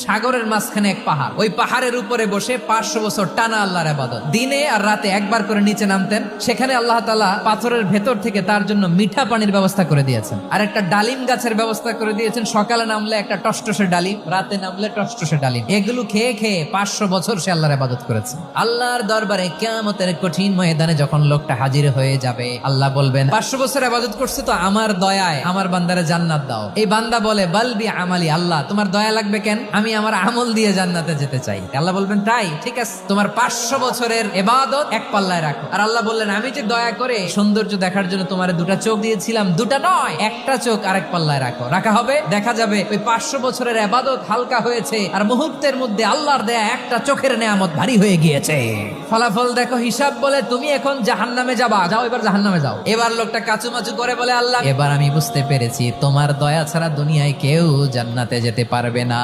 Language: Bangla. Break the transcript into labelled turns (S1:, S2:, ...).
S1: সাগরের মাঝখানে এক পাহাড়, ওই পাহাড়ের উপরে বসে 500 বছর টানা আল্লাহর ইবাদত। দিনে আর রাতে একবার করে নিচে নামতেন। সেখানে আল্লাহ তাআলা পাথরের ভেতর থেকে তার জন্য মিঠা পানির ব্যবস্থা করে দিয়েছেন, আর একটা ডালিম গাছের ব্যবস্থা করে দিয়েছেন। সকালে নামলে একটা টসটসে ডালিম, রাতে নামলে টসটসে ডালিম। এগুলো খেয়ে খেয়ে 500 বছর সে আল্লাহর ইবাদত করেছে। আল্লাহর দরবারে কিয়ামতের কঠিন ময়দানে যখন লোকটা হাজির হয়ে যাবে, আল্লাহ বলবেন 500 বছর ইবাদত করছে তো আমার দয়ায় আমার বান্দারে জান্নাত দাও। এই বান্দা বলে বালবি আমালি, আল্লাহ তোমার দয়া লাগবে কেন, আমি আমার আমল দিয়ে জান্নাতে যেতে চাই। আল্লাহ বলবেন তাই ঠিক আছে, তোমার 500 বছরের ইবাদত এক পাল্লায় রাখো। আর আল্লাহ বললেন আমি যে দয়া করে সৌন্দর্য দেখার জন্য তোমার দুটা চোখ দিয়েছিলাম, দুটা নয় একটা চোখ আরেক পাল্লায় রাখো। রাখা হবে, দেখা যাবে ওই 500 বছরের ইবাদত হালকা হয়েছে, আর মুহূর্তের মধ্যে আল্লাহর দেয়া একটা চোখের নেয়ামত ভারী হয়ে গিয়েছে। ফলাফল দেখো, হিসাব বলে তুমি এখন জাহান্নামে যাবা, যাও এবার জাহান্নামে যাও। এবার লোকটা কাচুমাচু করে বলে আল্লাহ এবার আমি বুঝতে পেরেছি তোমার দয়া ছাড়া দুনিয়ায় কেউ জান্নাতে যেতে পারবে না।